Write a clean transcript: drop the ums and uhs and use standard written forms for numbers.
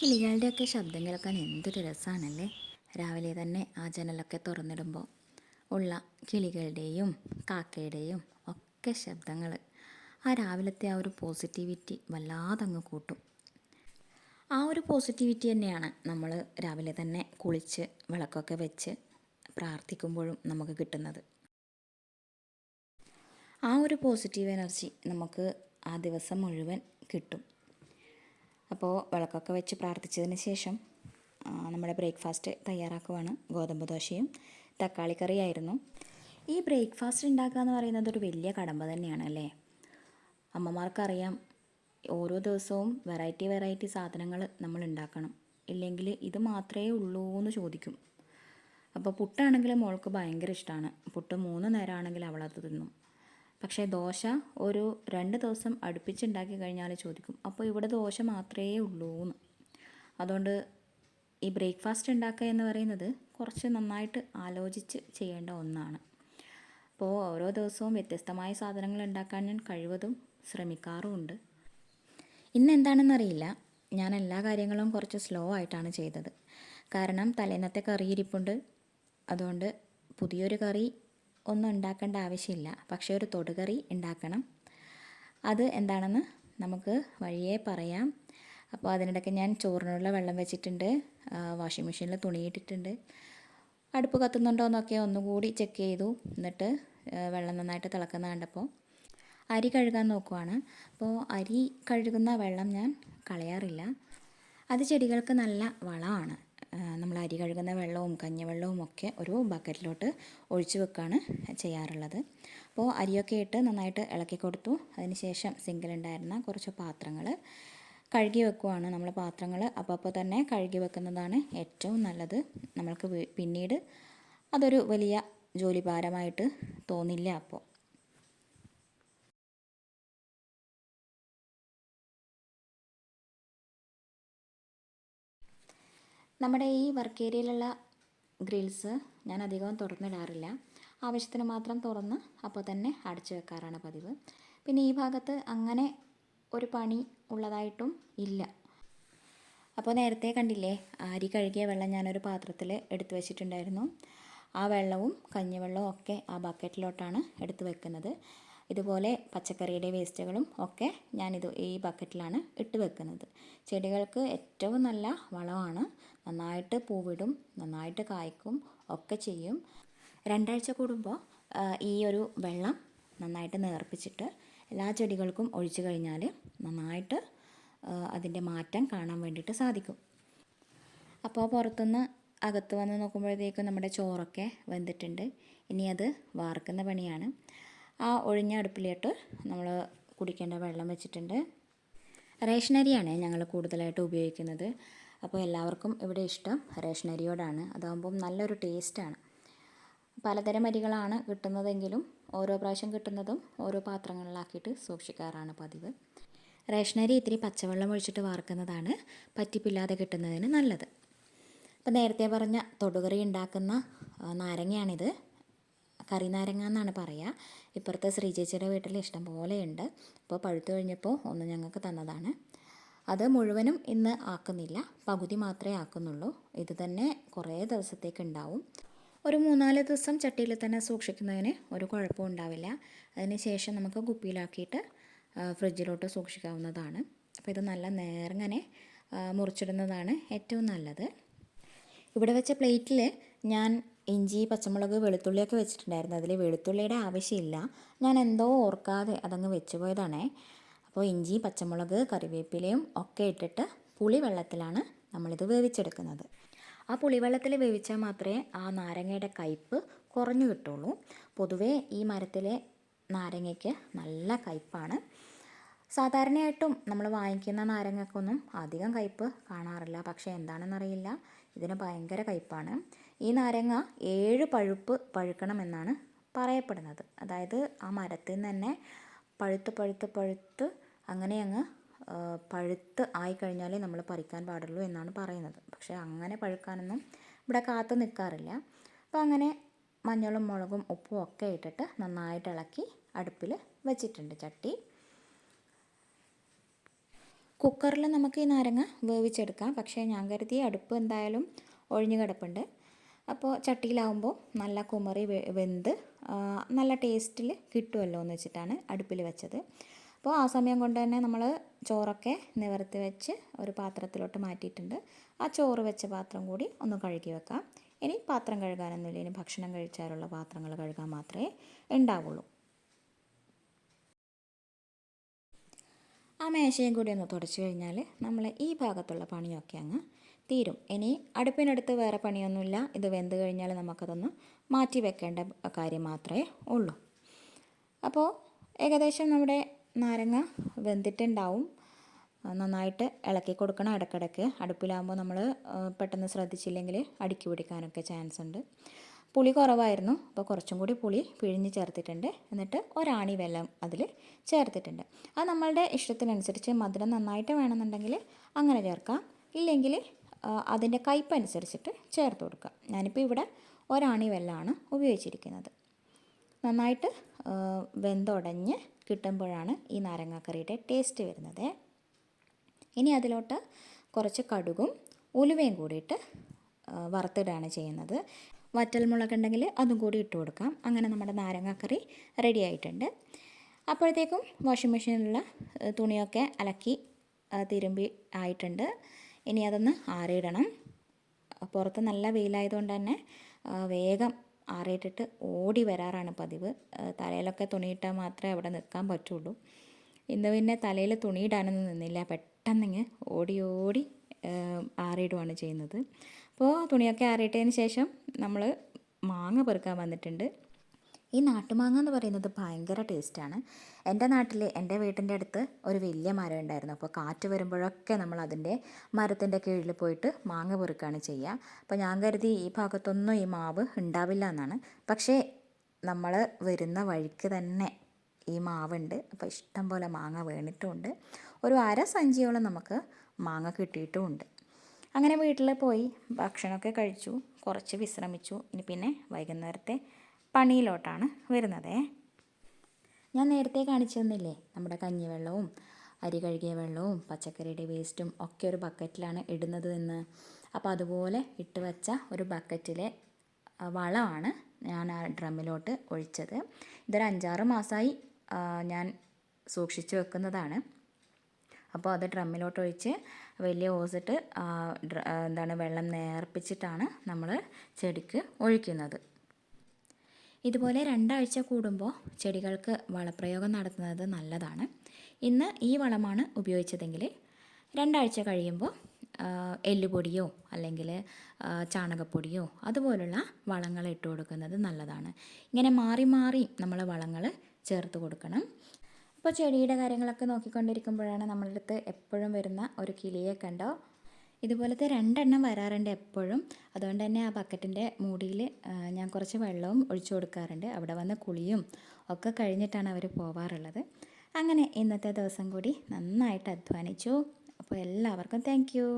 കിളികളുടെയൊക്കെ ശബ്ദം കേൾക്കാൻ എന്തൊരു രസമാണല്ലേ. രാവിലെ തന്നെ ആ ജനലൊക്കെ തുറന്നിടുമ്പോൾ ഉള്ള കിളികളുടെയും കാക്കയുടെയും ഒക്കെ ശബ്ദങ്ങൾ ആ രാവിലത്തെ ആ ഒരു പോസിറ്റിവിറ്റി വല്ലാതങ്ങ് കൂട്ടും. ആ ഒരു പോസിറ്റിവിറ്റി തന്നെയാണ് നമ്മൾ രാവിലെ തന്നെ കുളിച്ച് വിളക്കൊക്കെ വെച്ച് പ്രാർത്ഥിക്കുമ്പോഴും നമുക്ക് കിട്ടുന്നത്. ആ ഒരു പോസിറ്റീവ് എനർജി നമുക്ക് ആ ദിവസം മുഴുവൻ കിട്ടും. അപ്പോൾ വിളക്കൊക്കെ വെച്ച് പ്രാർത്ഥിച്ചതിന് ശേഷം നമ്മുടെ ബ്രേക്ക്ഫാസ്റ്റ് തയ്യാറാക്കുവാണ്. ഗോതമ്പ് ദോശയും തക്കാളി കറിയായിരുന്നു. ഈ ബ്രേക്ക്ഫാസ്റ്റ് ഉണ്ടാക്കുക എന്ന് പറയുന്നത് ഒരു വലിയ കടമ്പ തന്നെയാണ് അല്ലേ. അമ്മമാർക്കറിയാം, ഓരോ ദിവസവും വെറൈറ്റി സാധനങ്ങൾ നമ്മൾ ഉണ്ടാക്കണം, ഇല്ലെങ്കിൽ ഇത് മാത്രമേ ഉള്ളൂ എന്ന് ചോദിക്കും. അപ്പോൾ പുട്ടാണെങ്കിൽ മോൾക്ക് ഭയങ്കര ഇഷ്ടമാണ്. പുട്ട് 3 നേരമാണെങ്കിൽ അവളത് തിന്നും. പക്ഷേ ദോശ ഒരു 2 ദിവസം അടുപ്പിച്ചുണ്ടാക്കി കഴിഞ്ഞാൽ ചോദിക്കും, അപ്പോൾ ഇവിടെ ദോശ മാത്രമേ ഉള്ളൂ എന്ന്. അതുകൊണ്ട് ഈ ബ്രേക്ക്ഫാസ്റ്റ് ഉണ്ടാക്കുക എന്ന് പറയുന്നത് കുറച്ച് നന്നായിട്ട് ആലോചിച്ച് ചെയ്യേണ്ട ഒന്നാണ്. അപ്പോൾ ഓരോ ദിവസവും വ്യത്യസ്തമായ സാധനങ്ങൾ ഉണ്ടാക്കാൻ ഞാൻ കഴിവതും ശ്രമിക്കാറുമുണ്ട്. ഇന്ന് എന്താണെന്നറിയില്ല, ഞാൻ എല്ലാ കാര്യങ്ങളും കുറച്ച് സ്ലോ ആയിട്ടാണ് ചെയ്തത്. കാരണം തലേന്നത്തെ കറി ഇരിപ്പുണ്ട്. അതുകൊണ്ട് പുതിയൊരു കറി ഒന്നും ഉണ്ടാക്കേണ്ട ആവശ്യമില്ല. പക്ഷേ ഒരു തൊടുകറി ഉണ്ടാക്കണം. അത് എന്താണെന്ന് നമുക്ക് വഴിയേ പറയാം. അപ്പോൾ അതിനിടയ്ക്ക് ഞാൻ ചോറിനുള്ള വെള്ളം വെച്ചിട്ടുണ്ട്, വാഷിംഗ് മെഷീനിൽ തുണിയിട്ടിട്ടുണ്ട്. അടുപ്പ് കത്തുന്നുണ്ടോ എന്നൊക്കെ ഒന്നുകൂടി ചെക്ക് ചെയ്തു. എന്നിട്ട് വെള്ളം നന്നായിട്ട് തിളക്കുന്ന കണ്ടപ്പോൾ അരി കഴുകാൻ നോക്കുവാണ്. അപ്പോൾ അരി കഴുകുന്ന വെള്ളം ഞാൻ കളയാറില്ല. അത് ചെടികൾക്ക് നല്ല വളമാണ്. നമ്മൾ അരി കഴുകുന്ന വെള്ളവും കഞ്ഞിവെള്ളവും ഒക്കെ ഒരു ബക്കറ്റിലോട്ട് ഒഴിച്ചു വെക്കുകയാണ് ചെയ്യാറുള്ളത്. അപ്പോൾ അരിയൊക്കെ ഇട്ട് നന്നായിട്ട് ഇളക്കി കൊടുത്തു. അതിനുശേഷം സിങ്കിലുണ്ടായിരുന്ന കുറച്ച് പാത്രങ്ങൾ കഴുകി വെക്കുവാണ്. നമ്മൾ പാത്രങ്ങൾ അപ്പോൾ തന്നെ കഴുകി വെക്കുന്നതാണ് ഏറ്റവും നല്ലത്. നമ്മൾക്ക് പിന്നീട് അതൊരു വലിയ ജോലിഭാരമായിട്ട് തോന്നില്ല. അപ്പോൾ നമ്മുടെ ഈ വർക്ക് ഏരിയയിലുള്ള ഗ്രിൽസ് ഞാൻ അധികം തുറന്നിടാറില്ല. ആവശ്യത്തിന് മാത്രം തുറന്ന് അപ്പോൾ തന്നെ അടച്ചു വെക്കാറാണ് പതിവ്. പിന്നെ ഈ ഭാഗത്ത് അങ്ങനെ ഒരു പണി ഉള്ളതായിട്ടും ഇല്ല. അപ്പോൾ നേരത്തെ കണ്ടില്ലേ, അരി കഴുകിയ വെള്ളം ഞാനൊരു പാത്രത്തിൽ എടുത്തു വെച്ചിട്ടുണ്ടായിരുന്നു. ആ വെള്ളവും കഞ്ഞിവെള്ളവും ഒക്കെ ആ ബക്കറ്റിലോട്ടാണ് എടുത്തു വെക്കുന്നത്. ഇതുപോലെ പച്ചക്കറിയുടെ വേസ്റ്റുകളും ഒക്കെ ഈ ബക്കറ്റിലാണ് ഇട്ട് വെക്കുന്നത്. ചെടികൾക്ക് ഏറ്റവും നല്ല വളമാണ്. നന്നായിട്ട് പൂവിടും, നന്നായിട്ട് കായ്ക്കും ഒക്കെ ചെയ്യും. 2 ആഴ്ച കൂടുമ്പോൾ ഈ ഒരു വെള്ളം നന്നായിട്ട് നേർപ്പിച്ചിട്ട് എല്ലാ ചെടികൾക്കും ഒഴിച്ചു കഴിഞ്ഞാൽ നന്നായിട്ട് അതിൻ്റെ മാറ്റം കാണാൻ വേണ്ടിയിട്ട് സാധിക്കും. അപ്പോൾ പുറത്തുനിന്ന് അകത്ത് വന്ന് നോക്കുമ്പോഴത്തേക്കും നമ്മുടെ ചോറൊക്കെ വെന്തിട്ടുണ്ട്. ഇനി അത് വാർക്കുന്ന പണിയാണ്. ആ ഒഴിഞ്ഞ അടുപ്പിലോട്ട് നമ്മൾ കുടിക്കേണ്ട വെള്ളം വെച്ചിട്ടുണ്ട്. റേഷനരിയാണ് ഞങ്ങൾ കൂടുതലായിട്ട് ഉപയോഗിക്കുന്നത്. അപ്പോൾ എല്ലാവർക്കും ഇവിടെ ഇഷ്ടം റേഷനരിയോടാണ്. അതാകുമ്പം നല്ലൊരു ടേസ്റ്റാണ്. പലതരം അരികളാണ് കിട്ടുന്നതെങ്കിലും ഓരോ പ്രാവശ്യം കിട്ടുന്നതും ഓരോ പാത്രങ്ങളിലാക്കിയിട്ട് സൂക്ഷിക്കാറാണ് പതിവ്. റേഷനരി ഇത്തിരി പച്ചവെള്ളം ഒഴിച്ചിട്ട് വാർക്കുന്നതാണ് പറ്റിപ്പില്ലാതെ കിട്ടുന്നതിന് നല്ലത്. അപ്പോൾ നേരത്തെ പറഞ്ഞ തൊടുകറി ഉണ്ടാക്കുന്ന നാരങ്ങയാണിത്. കറി നാരങ്ങ എന്നാണ് പറയുക. ഇപ്പുറത്തെ ശ്രീചേച്ചിയുടെ വീട്ടിൽ ഇഷ്ടം പോലെയുണ്ട്. അപ്പോൾ പഴുത്തു കഴിഞ്ഞപ്പോൾ ഒന്ന് ഞങ്ങൾക്ക് തന്നതാണ്. അത് മുഴുവനും ഇന്ന് ആക്കുന്നില്ല, പകുതി മാത്രമേ ആക്കുന്നുള്ളൂ. ഇത് തന്നെ കുറേ ദിവസത്തേക്ക് ഉണ്ടാവും. ഒരു 3-4 ദിവസം ചട്ടിയിൽ തന്നെ സൂക്ഷിക്കുന്നതിന് ഒരു കുഴപ്പവും ഉണ്ടാവില്ല. അതിന് ശേഷം നമുക്ക് കുപ്പിയിലാക്കിയിട്ട് ഫ്രിഡ്ജിലോട്ട് സൂക്ഷിക്കാവുന്നതാണ്. അപ്പോൾ ഇത് നല്ല നേർങ്ങനെ മുറിച്ചിടുന്നതാണ് ഏറ്റവും നല്ലത്. ഇവിടെ വെച്ച പ്ലേറ്റിൽ ഞാൻ ഇഞ്ചി, പച്ചമുളക്, വെളുത്തുള്ളിയൊക്കെ വെച്ചിട്ടുണ്ടായിരുന്നു. അതിൽ വെളുത്തുള്ളിയുടെ ആവശ്യമില്ല. ഞാൻ എന്തോ ഓർക്കാതെ അതങ്ങ് വെച്ച് പോയതാണേ. അപ്പോൾ ഇഞ്ചി, പച്ചമുളക്, കറിവേപ്പിലയും ഒക്കെ ഇട്ടിട്ട് പുളിവെള്ളത്തിലാണ് നമ്മളിത് വേവിച്ചെടുക്കുന്നത്. ആ പുളിവെള്ളത്തിൽ വേവിച്ചാൽ മാത്രമേ ആ നാരങ്ങയുടെ കയ്പ്പ് കുറഞ്ഞു കിട്ടുള്ളൂ. പൊതുവേ ഈ മരത്തിലെ നാരങ്ങയ്ക്ക് നല്ല കയ്പ്പാണ്. സാധാരണയായിട്ടും നമ്മൾ വാങ്ങിക്കുന്ന നാരങ്ങക്കൊന്നും അധികം കയ്പ്പ് കാണാറില്ല. പക്ഷേ എന്താണെന്നറിയില്ല, ഇതിന് ഭയങ്കര കയ്പ്പാണ്. ഈ നാരങ്ങ 7 പഴുപ്പ് പഴുക്കണമെന്നാണ് പറയപ്പെടുന്നത്. അതായത് ആ മരത്തിൽ നിന്ന് തന്നെ പഴുത്ത് അങ്ങനെ അങ്ങ് പഴുത്ത് ആയിക്കഴിഞ്ഞാലേ നമ്മൾ പറിക്കാൻ പാടുള്ളൂ എന്നാണ് പറയുന്നത്. പക്ഷേ അങ്ങനെ പഴുക്കാനൊന്നും ഇവിടെ കാത്തു നിൽക്കാറില്ല. അപ്പോൾ അങ്ങനെ മഞ്ഞളും മുളകും ഉപ്പും ഒക്കെ ഇട്ടിട്ട് നന്നായിട്ട് ഇളക്കി അടുപ്പിൽ വെച്ചിട്ടുണ്ട് ചട്ടി. കുക്കറിൽ നമുക്ക് ഈ നാരങ്ങ വേവിച്ചെടുക്കാം. പക്ഷേ ഞാൻ കരുതി അടുപ്പ് എന്തായാലും ഒഴിഞ്ഞു കിടപ്പുണ്ട്. അപ്പോൾ ചട്ടിയിലാവുമ്പോൾ നല്ല കുമറി വെന്ത് നല്ല ടേസ്റ്റിൽ കിട്ടുമല്ലോ എന്ന് വെച്ചിട്ടാണ് അടുപ്പിൽ വെച്ചത്. അപ്പോൾ ആ സമയം കൊണ്ട് തന്നെ നമ്മൾ ചോറൊക്കെ നിവർത്തി വെച്ച് ഒരു പാത്രത്തിലോട്ട് മാറ്റിയിട്ടുണ്ട്. ആ ചോറ് വെച്ച പാത്രം കൂടി ഒന്ന് കഴുകി വെക്കാം. ഇനി പാത്രം കഴുകാനൊന്നുമില്ല, ഇനി ഭക്ഷണം കഴിച്ചാലുള്ള പാത്രങ്ങൾ കഴുകാൻ മാത്രമേ ഉണ്ടാവുള്ളൂ. ആ മേശയും കൂടി ഒന്ന് തുടച്ചു കഴിഞ്ഞാൽ നമ്മൾ ഈ ഭാഗത്തുള്ള പണിയൊക്കെ അങ്ങ് തീരും. ഇനി അടുപ്പിനടുത്ത് വേറെ പണിയൊന്നുമില്ല. ഇത് വെന്ത് കഴിഞ്ഞാൽ നമുക്കതൊന്ന് മാറ്റി വെക്കേണ്ട കാര്യം മാത്രമേ ഉള്ളൂ. അപ്പോൾ ഏകദേശം നമ്മുടെ നാരങ്ങ വെന്തിട്ടുണ്ടാവും. നന്നായിട്ട് ഇളക്കി കൊടുക്കണം ഇടയ്ക്കിടയ്ക്ക്. അടുപ്പിലാകുമ്പോൾ നമ്മൾ പെട്ടെന്ന് ശ്രദ്ധിച്ചില്ലെങ്കിൽ അടുക്കി പിടിക്കാനൊക്കെ ചാൻസ് ഉണ്ട്. പുളി കുറവായിരുന്നു, അപ്പോൾ കുറച്ചും കൂടി പുളി പിഴിഞ്ഞ് ചേർത്തിട്ടുണ്ട്. എന്നിട്ട് ഒരാണി വെല്ലം അതിൽ ചേർത്തിട്ടുണ്ട്. അത് നമ്മളുടെ ഇഷ്ടത്തിനനുസരിച്ച് മധുരം നന്നായിട്ട് വേണമെന്നുണ്ടെങ്കിൽ അങ്ങനെ ചേർക്കാം, ഇല്ലെങ്കിൽ അതിൻ്റെ കയ്പനുസരിച്ചിട്ട് ചേർത്ത് കൊടുക്കാം. ഞാനിപ്പോൾ ഇവിടെ ഒരാണി വെല്ലമാണ് ഉപയോഗിച്ചിരിക്കുന്നത്. നന്നായിട്ട് വെന്തുടഞ്ഞ് കിട്ടുമ്പോഴാണ് ഈ നാരങ്ങാക്കറിയുടെ ടേസ്റ്റ് വരുന്നത്. ഇനി അതിലോട്ട് കുറച്ച് കടുകും ഉലുവയും കൂടിയിട്ട് വറുത്തിടുകയാണ് ചെയ്യുന്നത്. വറ്റൽമുളക് ഉണ്ടെങ്കിൽ അതും കൂടി ഇട്ട് കൊടുക്കാം. അങ്ങനെ നമ്മുടെ നാരങ്ങാക്കറി റെഡി ആയിട്ടുണ്ട്. അപ്പോഴത്തേക്കും വാഷിംഗ് മെഷീനിലുള്ള തുണിയൊക്കെ അലക്കി തിരുമ്പി ആയിട്ടുണ്ട്. ഇനി അതൊന്ന് ആറിയിടണം. പുറത്ത് നല്ല വെയിലായതുകൊണ്ട് തന്നെ വേഗം ആറിയിട്ടിട്ട് ഓടി വരാറാണ് പതിവ്. തലയിലൊക്കെ തുണിയിട്ടാൽ മാത്രമേ അവിടെ നിൽക്കാൻ പറ്റുള്ളൂ. ഇന്ന് പിന്നെ തലയിൽ തുണിയിടാനൊന്നും നിന്നില്ല, പെട്ടെന്നിങ്ങ് ഓടി ഓടി ആറിയിടുകയാണ് ചെയ്യുന്നത്. അപ്പോൾ തുണിയൊക്കെ ആറിയിട്ടതിന് ശേഷം നമ്മൾ മാങ്ങ പെറുക്കാൻ വന്നിട്ടുണ്ട്. ഈ നാട്ടുമാങ്ങ എന്ന് പറയുന്നത് ഭയങ്കര ടേസ്റ്റാണ്. എൻ്റെ നാട്ടിൽ, എൻ്റെ വീട്ടിൻ്റെ അടുത്ത് ഒരു വലിയ മരം ഉണ്ടായിരുന്നു. അപ്പോൾ കാറ്റ് വരുമ്പോഴൊക്കെ നമ്മൾ അതിൻ്റെ മരത്തിൻ്റെ കീഴിൽ പോയിട്ട് മാങ്ങ പെറുക്കുകയാണ് ചെയ്യുക. അപ്പോൾ ഞാൻ കരുതി ഈ ഭാഗത്തൊന്നും ഈ മാവ് ഉണ്ടാവില്ല എന്നാണ്. പക്ഷേ നമ്മൾ വരുന്ന വഴിക്ക് തന്നെ ഈ മാവുണ്ട്. അപ്പോൾ ഇഷ്ടം പോലെ മാങ്ങ വീണിട്ടുമുണ്ട്. ഒരു സഞ്ചിയോളം നമുക്ക് മാങ്ങ കിട്ടിയിട്ടുമുണ്ട്. അങ്ങനെ വീട്ടിൽ പോയി ഭക്ഷണമൊക്കെ കഴിച്ചു, കുറച്ച് വിശ്രമിച്ചു. ഇനി പിന്നെ വൈകുന്നേരത്തെ പണിയിലോട്ടാണ് വരുന്നത്. ഞാൻ നേരത്തെ കാണിച്ചു തന്നില്ലേ നമ്മുടെ കഞ്ഞിവെള്ളവും അരി കഴുകിയ വെള്ളവും പച്ചക്കറിയുടെ വേസ്റ്റും ഒക്കെ ഒരു ബക്കറ്റിലാണ് ഇടുന്നത് എന്ന്. അപ്പോൾ അതുപോലെ ഇട്ട് വെച്ച ഒരു ബക്കറ്റിലെ വളമാണ് ഞാൻ ആ ഡ്രമ്മിലോട്ട് ഒഴിച്ചത്. ഇതൊരു 5-6 മാസമായി ഞാൻ സൂക്ഷിച്ചു വെക്കുന്നതാണ്. അപ്പോൾ അത് ഡ്രമ്മിലോട്ട് ഒഴിച്ച് വലിയ ഓസിട്ട് വെള്ളം നേർപ്പിച്ചിട്ടാണ് നമ്മൾ ചെടിക്ക് ഒഴിക്കുന്നത്. ഇതുപോലെ 2 ആഴ്ച കൂടുമ്പോൾ ചെടികൾക്ക് വളപ്രയോഗം നടത്തുന്നത് നല്ലതാണ്. ഇന്ന് ഈ വളമാണ് ഉപയോഗിച്ചതെങ്കിൽ 2 ആഴ്ച കഴിയുമ്പോൾ എല്ലുപൊടിയോ അല്ലെങ്കിൽ ചാണകപ്പൊടിയോ അതുപോലുള്ള വളങ്ങൾ ഇട്ട് കൊടുക്കുന്നത് നല്ലതാണ്. ഇങ്ങനെ മാറി മാറി നമ്മൾ വളങ്ങൾ ചേർത്ത് കൊടുക്കണം. ഇപ്പോൾ ചെടിയുടെ കാര്യങ്ങളൊക്കെ നോക്കിക്കൊണ്ടിരിക്കുമ്പോഴാണ് നമ്മളുടെ അടുത്ത് എപ്പോഴും വരുന്ന ഒരു കിളിയെ കണ്ടോ. ഇതുപോലത്തെ 2 എണ്ണം വരാറുണ്ട് എപ്പോഴും. അതുകൊണ്ട് തന്നെ ആ ബക്കറ്റിൻ്റെ മൂടിയിൽ ഞാൻ കുറച്ച് വെള്ളവും ഒഴിച്ചു കൊടുക്കാറുണ്ട്. അവിടെ വന്ന് കുളിയും ഒക്കെ കഴിഞ്ഞിട്ടാണ് അവർ പോവാറുള്ളത്. അങ്ങനെ ഇന്നത്തെ ദിവസം കൂടി നന്നായിട്ട് അധ്വാനിച്ചു. അപ്പോൾ എല്ലാവർക്കും താങ്ക് യു.